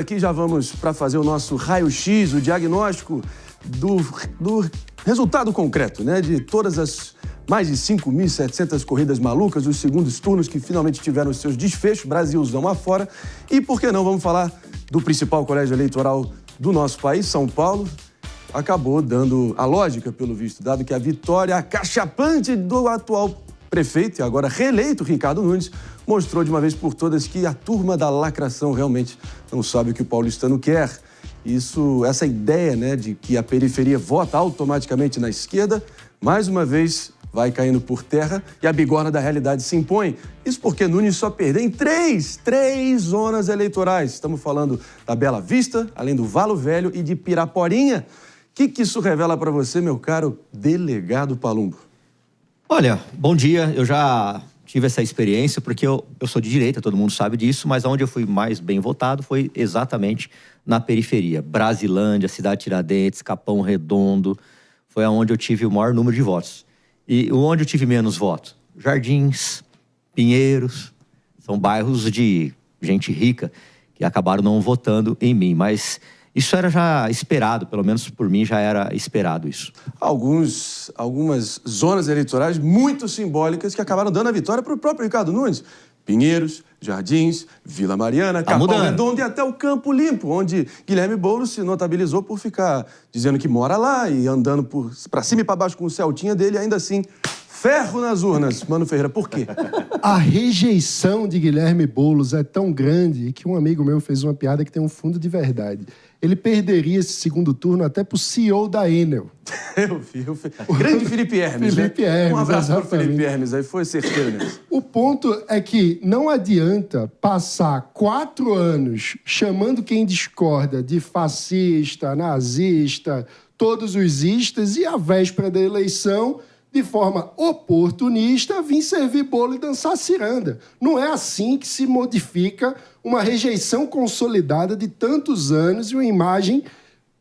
Aqui já vamos para fazer o nosso raio-x, o diagnóstico do resultado concreto, né? De todas as mais de 5.700 corridas malucas, os segundos turnos que finalmente tiveram os seus desfechos, Brasilzão afora. E por que não, vamos falar do principal colégio eleitoral do nosso país, São Paulo. Acabou dando a lógica, pelo visto, dado que a vitória acachapante do atual prefeito, e agora reeleito, Ricardo Nunes, mostrou de uma vez por todas que a turma da lacração realmente não sabe o que o paulistano quer. Essa ideia, né, de que a periferia vota automaticamente na esquerda, mais uma vez vai caindo por terra e a bigorna da realidade se impõe. Isso porque Nunes só perdeu em três zonas eleitorais. Estamos falando da Bela Vista, além do Valo Velho e de Piraporinha. O que isso revela para você, meu caro delegado Palumbo? Olha, bom dia. Eu já tive essa experiência porque eu sou de direita, todo mundo sabe disso, mas onde eu fui mais bem votado foi exatamente na periferia. Brasilândia, Cidade Tiradentes, Capão Redondo, foi aonde eu tive o maior número de votos. E onde eu tive menos votos? Jardins, Pinheiros, são bairros de gente rica que acabaram não votando em mim, mas isso era já esperado, pelo menos por mim já era esperado isso. Algumas zonas eleitorais muito simbólicas que acabaram dando a vitória para o próprio Ricardo Nunes. Pinheiros, Jardins, Vila Mariana, Capão Redondo e até o Campo Limpo, onde Guilherme Boulos se notabilizou por ficar dizendo que mora lá e andando para cima e para baixo com o Celtinha dele, ainda assim, ferro nas urnas. Mano Ferreira, por quê? A rejeição de Guilherme Boulos é tão grande que um amigo meu fez uma piada que tem um fundo de verdade. Ele perderia esse segundo turno até pro CEO da Enel. Eu vi. Grande Felipe Hermes, Felipe Hermes, um abraço para o exatamente. Felipe Hermes, aí foi certeiro nisso. O ponto é que não adianta passar 4 anos chamando quem discorda de fascista, nazista, todos os istas, e à véspera da eleição, de forma oportunista, vir servir bolo e dançar ciranda. Não é assim que se modifica uma rejeição consolidada de tantos anos e uma imagem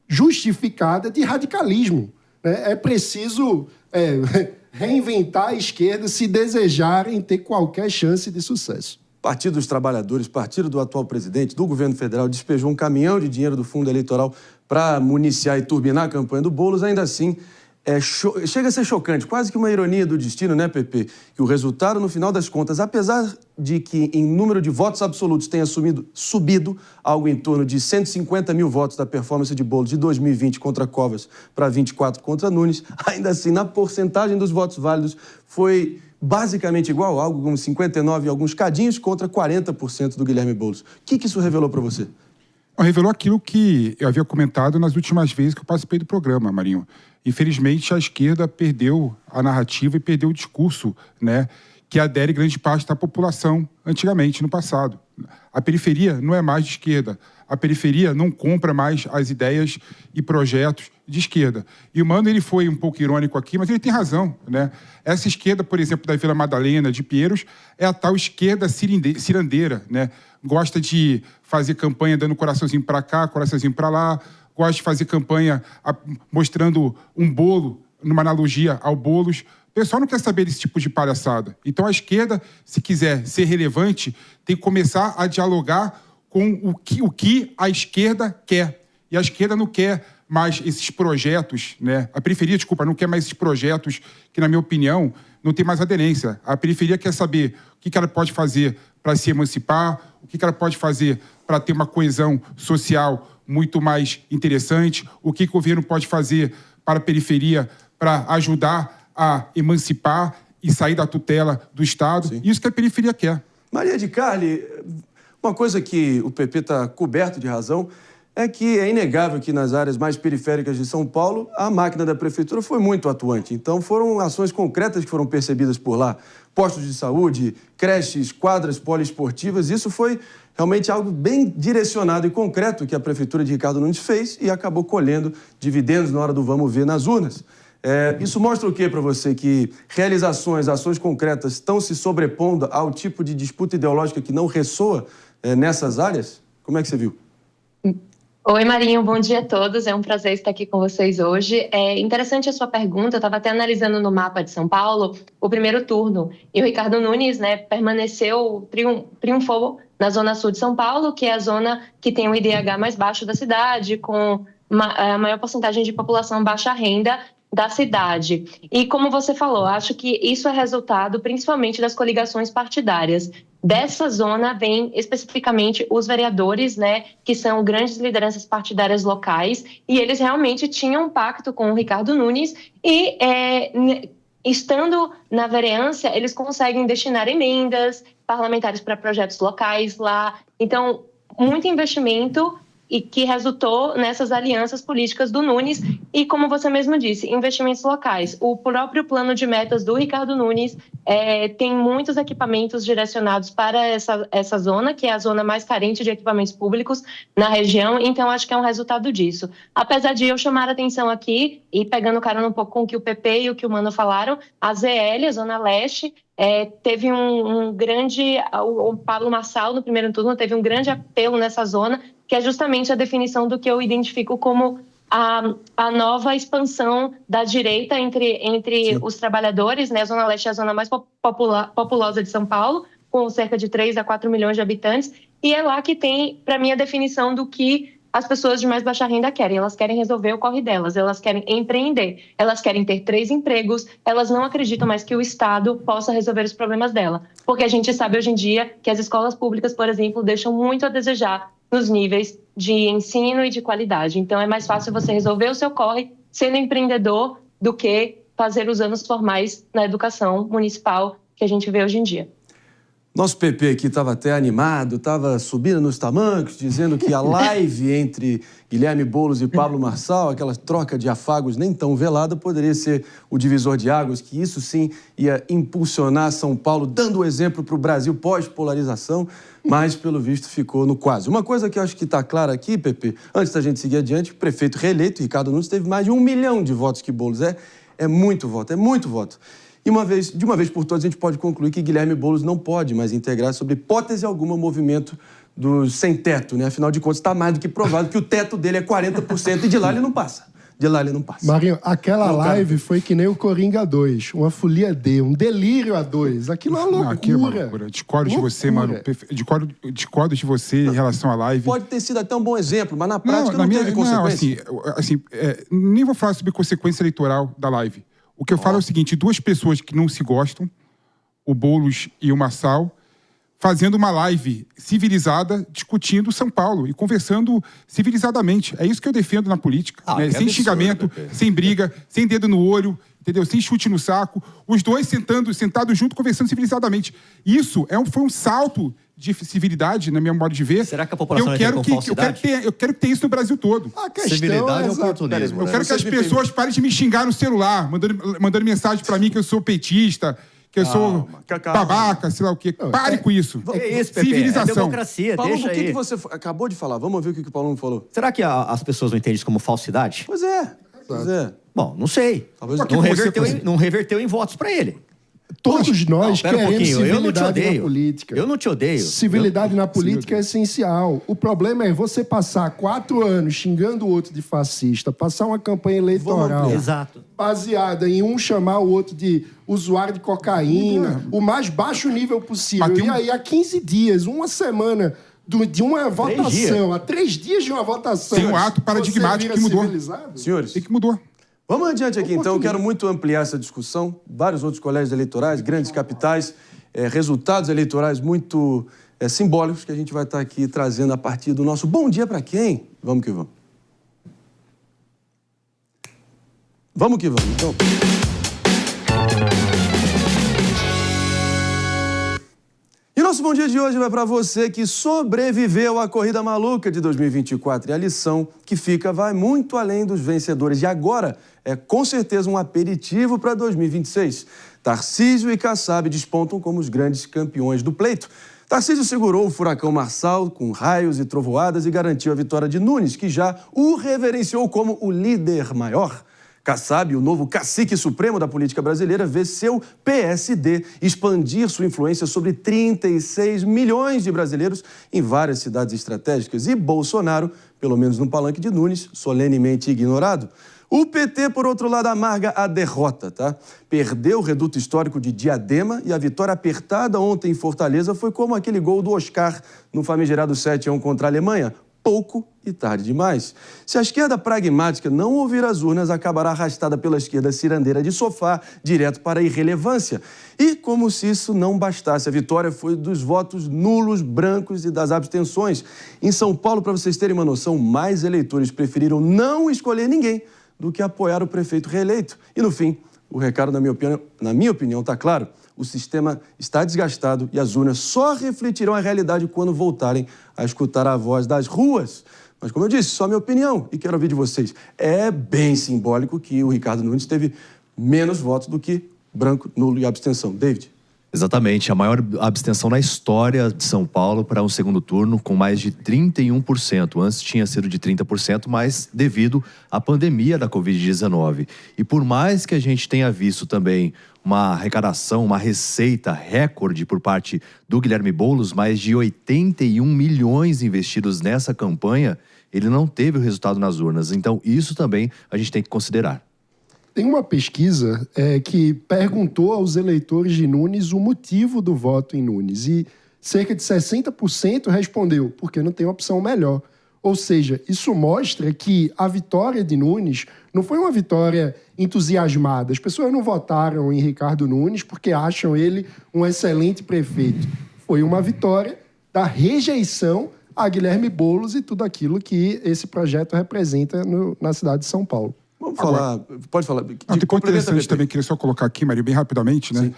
justificada de radicalismo. É preciso reinventar a esquerda se desejarem ter qualquer chance de sucesso. Partido dos Trabalhadores, partido do atual presidente, do governo federal, despejou um caminhão de dinheiro do fundo eleitoral para municiar e turbinar a campanha do Boulos. Ainda assim, chega a ser chocante, quase que uma ironia do destino, né, Pepe? Que o resultado, no final das contas, apesar de que em número de votos absolutos tenha subido algo em torno de 150 mil votos da performance de Boulos de 2020 contra Covas para 24 contra Nunes, ainda assim, na porcentagem dos votos válidos, foi basicamente igual, algo como 59 e alguns cadinhos contra 40% do Guilherme Boulos. O que isso revelou para você? Revelou aquilo que eu havia comentado nas últimas vezes que eu participei do programa, Marinho. Infelizmente, a esquerda perdeu a narrativa e perdeu o discurso, né, que adere grande parte da população antigamente, no passado. A periferia não é mais de esquerda. A periferia não compra mais as ideias e projetos de esquerda. E o Mano, ele foi um pouco irônico aqui, mas ele tem razão, né? Essa esquerda, por exemplo, da Vila Madalena, de Pinheiros, é a tal esquerda cirandeira, né? Gosta de fazer campanha dando coraçãozinho para cá, coraçãozinho para lá, gosta de fazer campanha mostrando um bolo, numa analogia ao Boulos. O pessoal não quer saber desse tipo de palhaçada. Então a esquerda, se quiser ser relevante, tem que começar a dialogar com o que a esquerda quer. E a esquerda não quer mais esses projetos, né? A periferia, não quer mais esses projetos que, na minha opinião, não tem mais aderência. A periferia quer saber o que ela pode fazer para se emancipar, o que ela pode fazer para ter uma coesão social muito mais interessante, o que o governo pode fazer para a periferia para ajudar a emancipar e sair da tutela do Estado. Sim. Isso que a periferia quer. Maria de Carli, uma coisa que o PP está coberto de razão é que é inegável que nas áreas mais periféricas de São Paulo a máquina da prefeitura foi muito atuante. Então foram ações concretas que foram percebidas por lá. Postos de saúde, creches, quadras poliesportivas, isso foi realmente algo bem direcionado e concreto que a prefeitura de Ricardo Nunes fez e acabou colhendo dividendos na hora do vamos ver nas urnas. Isso mostra o quê para você? Que realizações, ações concretas estão se sobrepondo ao tipo de disputa ideológica que não ressoa nessas áreas? Como é que você viu? Oi, Marinho, bom dia a todos. É um prazer estar aqui com vocês hoje. É interessante a sua pergunta. Eu estava até analisando no mapa de São Paulo o primeiro turno. E o Ricardo Nunes, permaneceu, triunfou na Zona Sul de São Paulo, que é a zona que tem o IDH mais baixo da cidade, com a maior porcentagem de população baixa renda da cidade. E como você falou, acho que isso é resultado principalmente das coligações partidárias. Dessa zona vem especificamente os vereadores, né, que são grandes lideranças partidárias locais, e eles realmente tinham um pacto com o Ricardo Nunes e, estando na vereança, eles conseguem destinar emendas parlamentares para projetos locais lá. Então, muito investimento e que resultou nessas alianças políticas do Nunes e, como você mesmo disse, investimentos locais. O próprio plano de metas do Ricardo Nunes tem muitos equipamentos direcionados para essa zona, que é a zona mais carente de equipamentos públicos na região, então acho que é um resultado disso. Apesar de eu chamar a atenção aqui, e pegando carona um pouco com o que o PP e o que o Mano falaram, a ZL, a Zona Leste, teve um grande... O Pablo Marçal, no primeiro turno, teve um grande apelo nessa zona, que é justamente a definição do que eu identifico como a nova expansão da direita entre os trabalhadores, né? A Zona Leste é a zona mais populosa de São Paulo, com cerca de 3 a 4 milhões de habitantes, e é lá que tem, para mim, a definição do que as pessoas de mais baixa renda querem. Elas querem resolver o corre delas, elas querem empreender, elas querem ter 3 empregos, elas não acreditam mais que o Estado possa resolver os problemas dela. Porque a gente sabe hoje em dia que as escolas públicas, por exemplo, deixam muito a desejar nos níveis de ensino e de qualidade. Então, é mais fácil você resolver o seu corre sendo empreendedor do que fazer os anos formais na educação municipal que a gente vê hoje em dia. Nosso PP aqui estava até animado, estava subindo nos tamancos, dizendo que a live entre Guilherme Boulos e Pablo Marçal, aquela troca de afagos nem tão velada, poderia ser o divisor de águas, que isso sim ia impulsionar São Paulo, dando o exemplo para o Brasil pós-polarização, mas, pelo visto, ficou no quase. Uma coisa que eu acho que está clara aqui, PP, antes da gente seguir adiante, o prefeito reeleito, Ricardo Nunes, teve mais de 1 milhão de votos que Boulos. É muito voto, é muito voto. E de uma vez por todas, a gente pode concluir que Guilherme Boulos não pode mais integrar, sob hipótese alguma, o movimento do sem-teto, né? Afinal de contas, está mais do que provado que o teto dele é 40% e de lá ele não passa. De lá ele não passa. Marinho, aquela live foi que nem o Coringa 2, uma folia D, um delírio a 2. Aquilo é uma loucura. Aquilo é uma loucura. Discordo de você, mano. Discordo de você em relação à live. Pode ter sido até um bom exemplo, mas na prática não teve consequência. Nem vou falar sobre consequência eleitoral da live. O que eu falo é o seguinte, 2 pessoas que não se gostam, o Boulos e o Marçal, fazendo uma live civilizada, discutindo São Paulo e conversando civilizadamente. É isso que eu defendo na política. Né? Sem xingamento, sem briga, sem dedo no olho, entendeu? Sem chute no saco. Os 2 sentados junto, conversando civilizadamente. Isso foi um salto de civilidade, na minha modo de ver. Será que a população eu quero ter isso no Brasil todo. A questão civilidade é oportunismo. Eu quero que as pessoas parem de me xingar no celular, mandando mensagem pra mim que eu sou petista, que eu sou babaca, sei lá o quê. Pare com isso. É isso, Pepe. Civilização. É democracia, Paulo, deixa o que aí. você acabou de falar? Vamos ouvir o que o Paulo falou. Será que as pessoas não entendem isso como falsidade? Pois é. Bom, não sei. Talvez Não reverteu em votos pra ele. Todos nós queremos civilidade na política. Eu não te odeio. Civilidade na política é essencial. O problema é você passar 4 anos xingando o outro de fascista, passar uma campanha eleitoral baseada em um chamar o outro de usuário de cocaína, o mais baixo nível possível. E aí, há 15 dias, uma semana de uma votação, há 3 dias de uma votação... Tem um ato paradigmático que mudou. Senhores, que mudou. Vamos adiante aqui, então. Eu quero muito ampliar essa discussão. Vários outros colégios eleitorais, grandes capitais, resultados eleitorais muito simbólicos que a gente vai estar aqui trazendo a partir do nosso Bom Dia Pra Quem? Vamos que vamos. Vamos que vamos, então. E nosso Bom Dia de hoje vai para você que sobreviveu à Corrida Maluca de 2024. E a lição que fica vai muito além dos vencedores. E agora é com certeza um aperitivo para 2026. Tarcísio e Kassab despontam como os grandes campeões do pleito. Tarcísio segurou o furacão Marçal com raios e trovoadas e garantiu a vitória de Nunes, que já o reverenciou como o líder maior. Kassab, o novo cacique supremo da política brasileira, vê seu PSD expandir sua influência sobre 36 milhões de brasileiros em várias cidades estratégicas. E Bolsonaro, pelo menos no palanque de Nunes, solenemente ignorado. O PT, por outro lado, amarga a derrota, tá? Perdeu o reduto histórico de Diadema e a vitória apertada ontem em Fortaleza foi como aquele gol do Oscar no famigerado 7-1 contra a Alemanha. Pouco e tarde demais. Se a esquerda pragmática não ouvir as urnas, acabará arrastada pela esquerda cirandeira de sofá, direto para a irrelevância. E como se isso não bastasse, a vitória foi dos votos nulos, brancos e das abstenções. Em São Paulo, para vocês terem uma noção, mais eleitores preferiram não escolher ninguém do que apoiar o prefeito reeleito. E no fim, o recado, na minha opinião, está claro. O sistema está desgastado e as urnas só refletirão a realidade quando voltarem a escutar a voz das ruas. Mas, como eu disse, só minha opinião e quero ouvir de vocês. É bem simbólico que o Ricardo Nunes teve menos votos do que branco, nulo e abstenção. David? Exatamente, a maior abstenção na história de São Paulo para um segundo turno, com mais de 31%. Antes tinha sido de 30%, mas devido à pandemia da Covid-19. E por mais que a gente tenha visto também uma arrecadação, uma receita recorde por parte do Guilherme Boulos, mais de 81 milhões investidos nessa campanha, ele não teve o resultado nas urnas. Então, isso também a gente tem que considerar. Tem uma pesquisa que perguntou aos eleitores de Nunes o motivo do voto em Nunes. E cerca de 60% respondeu, porque não tem opção melhor. Ou seja, isso mostra que a vitória de Nunes não foi uma vitória entusiasmada. As pessoas não votaram em Ricardo Nunes porque acham ele um excelente prefeito. Foi uma vitória da rejeição a Guilherme Boulos e tudo aquilo que esse projeto representa na cidade de São Paulo. Vamos falar, pode falar. Tem coisa interessante também, queria só colocar aqui, Maria, bem rapidamente, né?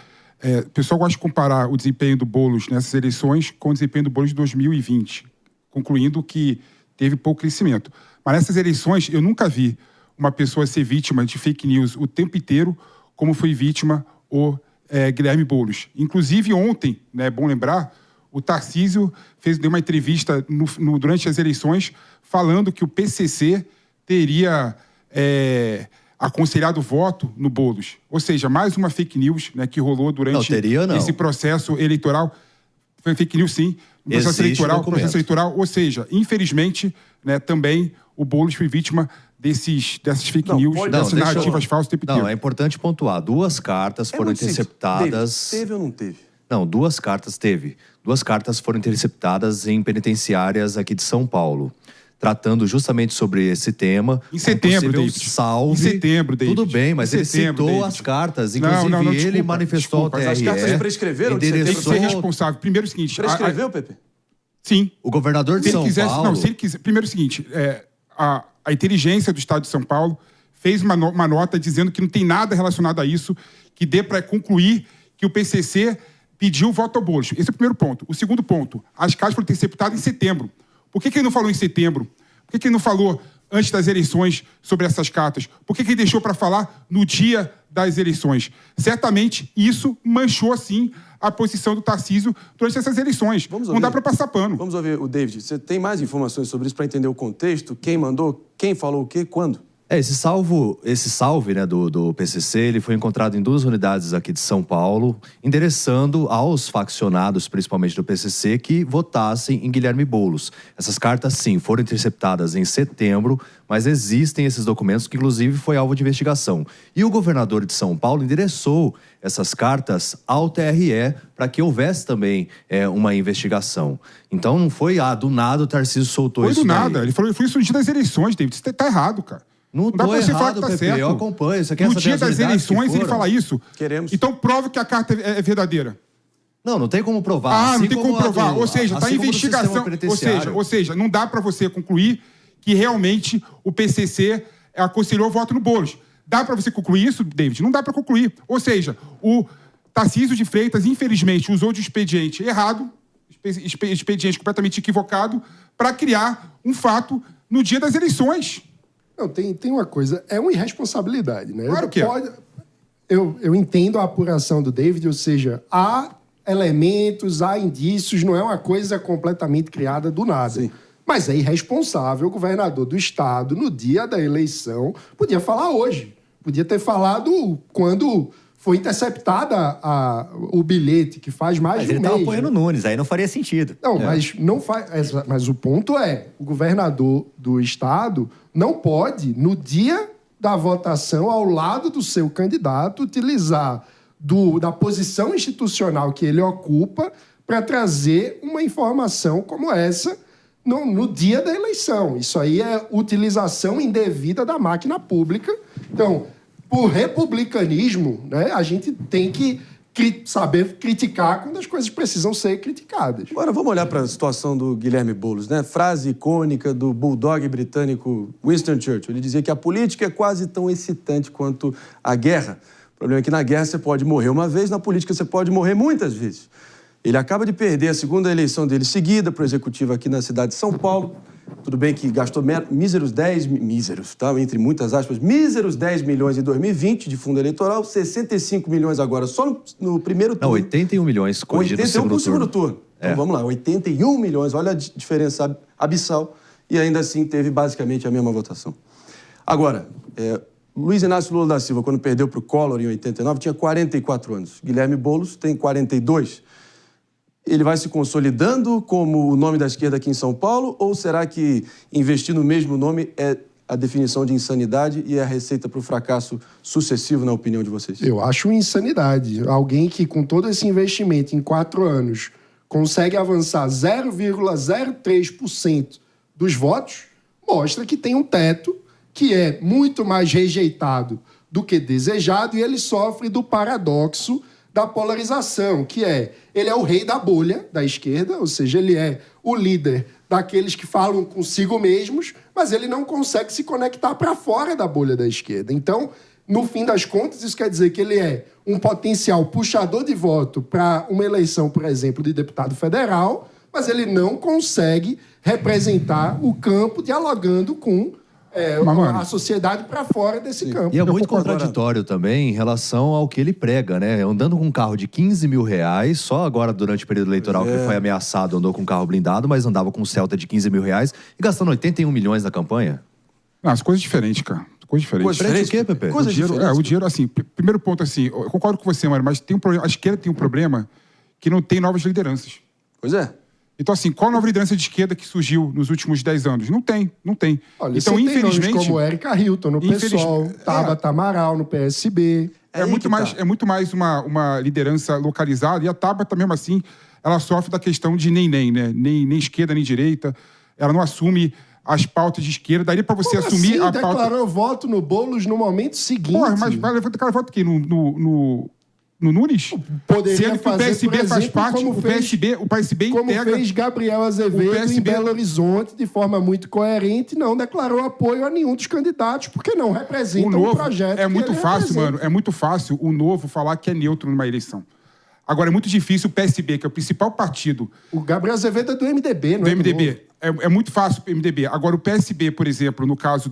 O pessoal gosta de comparar o desempenho do Boulos nessas eleições com o desempenho do Boulos de 2020, concluindo que teve pouco crescimento. Mas nessas eleições, eu nunca vi uma pessoa ser vítima de fake news o tempo inteiro, como foi vítima o Guilherme Boulos. Inclusive, ontem, né, é bom lembrar, o Tarcísio deu uma entrevista durante as eleições falando que o PCC teria aconselhado o voto no Boulos. Ou seja, mais uma fake news, né, que rolou durante esse processo eleitoral. Foi fake news, sim. Processo eleitoral. Ou seja, infelizmente, né, também o Boulos foi vítima dessas fake news, dessas narrativas falsas o tempo inteiro. Não, é importante pontuar. 2 cartas foram interceptadas. Teve ou não teve? Não, 2 cartas teve. 2 cartas foram interceptadas em penitenciárias aqui de São Paulo, tratando justamente sobre esse tema. Em setembro, David. Salve. Em setembro, David. Tudo bem, mas ele citou David. As cartas. Inclusive, ele manifestou ao TRE. Mas as cartas prescreveram? Tem que ser responsável. Primeiro o seguinte... Prescreveu, Pepe? Sim. O governador de São Paulo... Não, se ele quiser... Primeiro o seguinte, a inteligência do Estado de São Paulo fez uma nota dizendo que não tem nada relacionado a isso que dê para concluir que o PCC pediu o voto ao Boulos. Esse é o primeiro ponto. O segundo ponto, as cartas foram interceptadas em setembro. Por que ele não falou em setembro? Por que ele não falou antes das eleições sobre essas cartas? Por que ele deixou para falar no dia das eleições? Certamente isso manchou, sim, a posição do Tarcísio durante essas eleições. Não dá para passar pano. Vamos ouvir o David. Você tem mais informações sobre isso para entender o contexto? Quem mandou? Quem falou o quê? Quando? Esse salve, né, do PCC, ele foi encontrado em 2 unidades aqui de São Paulo, endereçando aos faccionados, principalmente do PCC, que votassem em Guilherme Boulos. Essas cartas, sim, foram interceptadas em setembro, mas existem esses documentos que, inclusive, foi alvo de investigação. E o governador de São Paulo endereçou essas cartas ao TRE para que houvesse também uma investigação. Então, não foi, do nada o Tarcísio soltou isso. Foi do nada. Ele falou, foi isso no dia das eleições, David. Isso tá errado, cara. Não dá pra você falar que tá certo. Eu acompanho. Você quer no dia das eleições ele fala isso. Queremos. Então prove que a carta é verdadeira. Não tem como provar. Não tem como provar. Ou seja, tá em investigação. Ou seja, não dá pra você concluir que realmente o PCC aconselhou o voto no Boulos. Dá pra você concluir isso, David? Não dá pra concluir. Ou seja, o Tarcísio de Freitas, infelizmente, usou de expediente errado, expediente completamente equivocado, para criar um fato no dia das eleições. Não, tem uma coisa, é uma irresponsabilidade, né? Claro que eu entendo a apuração do David, ou seja, há elementos, há indícios, não é uma coisa completamente criada do nada. Sim. Mas é irresponsável o governador do estado, no dia da eleição, podia falar hoje, podia ter falado quando foi interceptada o bilhete, que faz mais de um mês. Mas ele estava apoiando o Nunes, aí não faria sentido. Não, mas não faz. Mas o ponto é, o governador do estado não pode, no dia da votação ao lado do seu candidato, utilizar da posição institucional que ele ocupa para trazer uma informação como essa no dia da eleição. Isso aí é utilização indevida da máquina pública. Então, por republicanismo, né, a gente tem que saber criticar quando as coisas precisam ser criticadas. Agora vamos olhar para a situação do Guilherme Boulos, né? Frase icônica do bulldog britânico Winston Churchill. Ele dizia que a política é quase tão excitante quanto a guerra. O problema é que na guerra você pode morrer uma vez, na política você pode morrer muitas vezes. Ele acaba de perder a segunda eleição dele seguida para o executivo aqui na cidade de São Paulo. Tudo bem que gastou míseros 10 milhões em 2020 de fundo eleitoral, 65 milhões agora só no primeiro turno. Não, 81 milhões corrigido no segundo turno. Então vamos lá, 81 milhões, olha a diferença abissal, e ainda assim teve basicamente a mesma votação. Agora, Luiz Inácio Lula da Silva, quando perdeu para o Collor em 89, tinha 44 anos. Guilherme Boulos tem 42. Ele vai se consolidando como o nome da esquerda aqui em São Paulo, ou será que investir no mesmo nome é a definição de insanidade e é a receita para o fracasso sucessivo, na opinião de vocês? Eu acho insanidade. Alguém que, com todo esse investimento em 4 anos, consegue avançar 0,03% dos votos, mostra que tem um teto que é muito mais rejeitado do que desejado, e ele sofre do paradoxo da polarização, que ele é o rei da bolha da esquerda, ou seja, ele é o líder daqueles que falam consigo mesmos, mas ele não consegue se conectar para fora da bolha da esquerda. Então, no fim das contas, isso quer dizer que ele é um potencial puxador de voto para uma eleição, por exemplo, de deputado federal, mas ele não consegue representar o campo dialogando com a sociedade para fora desse campo. E é muito contraditório também em relação ao que ele prega, né? Andando com um carro de 15 mil reais, só agora durante o período eleitoral que foi ameaçado, andou com um carro blindado, mas andava com um Celta de 15 mil reais e gastando 81 milhões na campanha. Não, as coisas diferentes, cara. Coisa diferente. Coisa diferente o quê, Pepe? O dinheiro, assim, primeiro ponto, assim, eu concordo com você, Mário, mas tem um problema, a esquerda tem um problema que não tem novas lideranças. Pois é. Então, assim, qual a nova liderança de esquerda que surgiu nos últimos 10 anos? Não tem. Olha, então, você infelizmente... tem nomes como Érica Hilton no PSOL, Tabata Amaral no PSB. É muito mais uma liderança localizada, e a Tabata, mesmo assim, ela sofre da questão de nem, né? Nem esquerda, nem direita. Ela não assume as pautas de esquerda. Daria pra você assumir a pauta... declarou voto no Boulos no momento seguinte. Porra, mas vai declarar voto aqui no Nunes? Poderia sendo que o PSB exemplo, faz parte, o PSB como integra... fez Gabriel Azevedo em Belo Horizonte, de forma muito coerente, não declarou apoio a nenhum dos candidatos, porque não representa um projeto É muito fácil, mano, é muito fácil o Novo falar que é neutro numa eleição. Agora, é muito difícil o PSB, que é o principal partido... O Gabriel Azevedo é do MDB, não é do MDB. É muito fácil o MDB. Agora, o PSB, por exemplo, no caso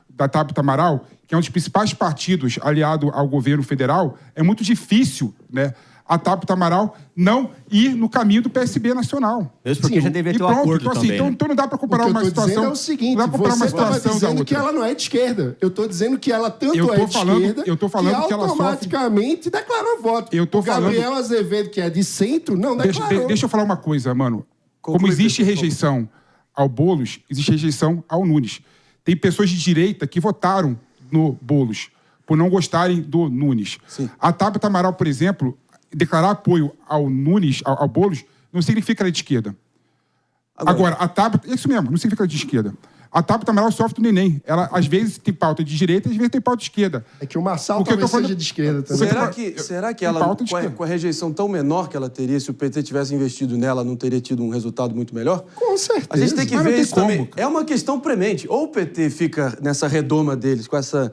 da Tabata Amaral, que é um dos principais partidos aliado ao governo federal, é muito difícil, né, a Tabata Amaral não ir no caminho do PSB nacional. Mesmo porque já deveria ter um acordo então, também. Então não dá para comparar uma situação... O que eu tô dizendo é o seguinte, não dá pra comparar você uma estava situação dizendo que ela não é de esquerda. Eu estou dizendo que ela tanto é de esquerda eu tô falando que ela automaticamente declarou voto. O Gabriel Azevedo, que é de centro, não declarou. Deixa eu falar uma coisa, mano. Como existe rejeição ao Boulos, existe rejeição ao Nunes. Tem pessoas de direita que votaram no Boulos por não gostarem do Nunes. Sim. A Tabata Amaral, por exemplo, declarar apoio ao Nunes, ao Boulos, não significa que ela é de esquerda. Agora, a Tabata... Isso mesmo, não significa que ela é de esquerda. A Tabata Amaral sofre do neném. Ela, às vezes, tem pauta de direita, às vezes tem pauta de esquerda. É que o Marçal talvez seja de esquerda também. Será que ela, com a rejeição tão menor que ela teria, se o PT tivesse investido nela, não teria tido um resultado muito melhor? Com certeza. A gente tem que ver isso também. É uma questão premente. Ou o PT fica nessa redoma deles, com essa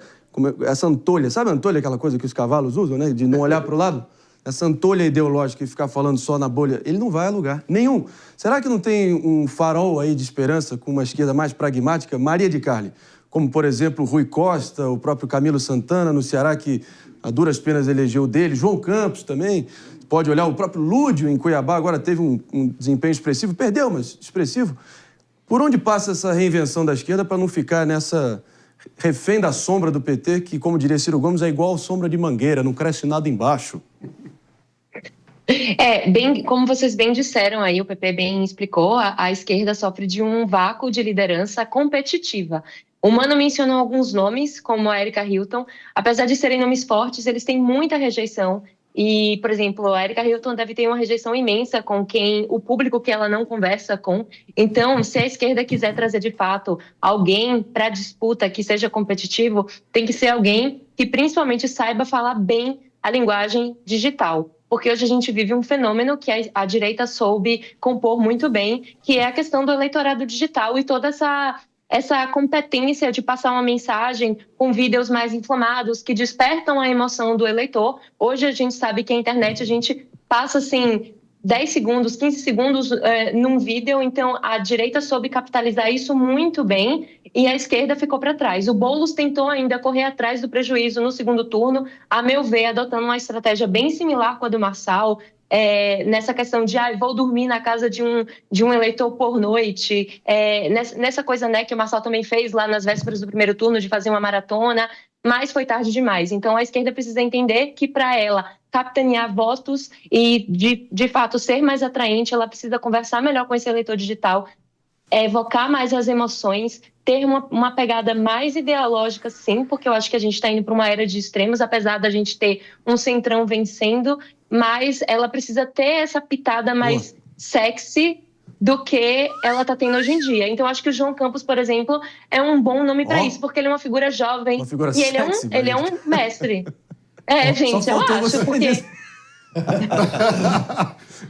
antolha. Sabe a antolha, aquela coisa que os cavalos usam, né? De não olhar para o lado? Essa antolha ideológica e ficar falando só na bolha, ele não vai a lugar nenhum. Será que não tem um farol aí de esperança com uma esquerda mais pragmática? Maria de Carli, como, por exemplo, Rui Costa, o próprio Camilo Santana no Ceará, que a duras penas elegeu dele, João Campos também. Pode olhar o próprio Lúdio em Cuiabá, agora teve um desempenho expressivo, perdeu, mas expressivo. Por onde passa essa reinvenção da esquerda para não ficar nessa refém da sombra do PT, que, como diria Ciro Gomes, é igual sombra de mangueira, não cresce nada embaixo? Como vocês bem disseram aí, o PP bem explicou, a esquerda sofre de um vácuo de liderança competitiva. O Mano mencionou alguns nomes, como a Erika Hilton. Apesar de serem nomes fortes, eles têm muita rejeição. E, por exemplo, a Erika Hilton deve ter uma rejeição imensa com o público que ela não conversa com. Então, se a esquerda quiser trazer, de fato, alguém para a disputa que seja competitivo, tem que ser alguém que principalmente saiba falar bem a linguagem digital. Porque hoje a gente vive um fenômeno que a direita soube compor muito bem, que é a questão do eleitorado digital e toda essa competência de passar uma mensagem com vídeos mais inflamados, que despertam a emoção do eleitor. Hoje a gente sabe que a internet, a gente passa, assim, 10 segundos, 15 segundos num vídeo, então a direita soube capitalizar isso muito bem e a esquerda ficou para trás. O Boulos tentou ainda correr atrás do prejuízo no segundo turno, a meu ver, adotando uma estratégia bem similar com a do Marçal, nessa questão de vou dormir na casa de um eleitor por noite, nessa coisa, né, que o Marçal também fez lá nas vésperas do primeiro turno, de fazer uma maratona, mas foi tarde demais. Então a esquerda precisa entender que para ela capitanear votos e de fato ser mais atraente, ela precisa conversar melhor com esse eleitor digital, evocar mais as emoções, ter uma pegada mais ideológica, sim, porque eu acho que a gente está indo para uma era de extremos, apesar da gente ter um centrão vencendo, mas ela precisa ter essa pitada mais sexy do que ela está tendo hoje em dia. Então, acho que o João Campos, por exemplo, é um bom nome para isso, porque ele é uma figura jovem. Uma figura e sexy, ele é um mestre. Gente, eu acho, porque...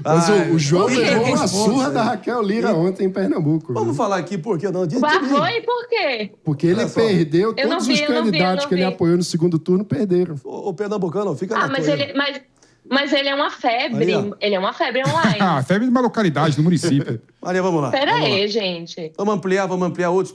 Mas o João levou uma surra da Raquel Lira ontem em Pernambuco. Vamos falar aqui por que não. Foi por quê? Porque ele perdeu, todos os candidatos que ele apoiou no segundo turno perderam. O pernambucano, fica na mas coisa. mas ele é uma febre. Ele é uma febre online. Febre de uma localidade, no município. Maria, vamos lá. Pera aí, gente. Vamos ampliar outros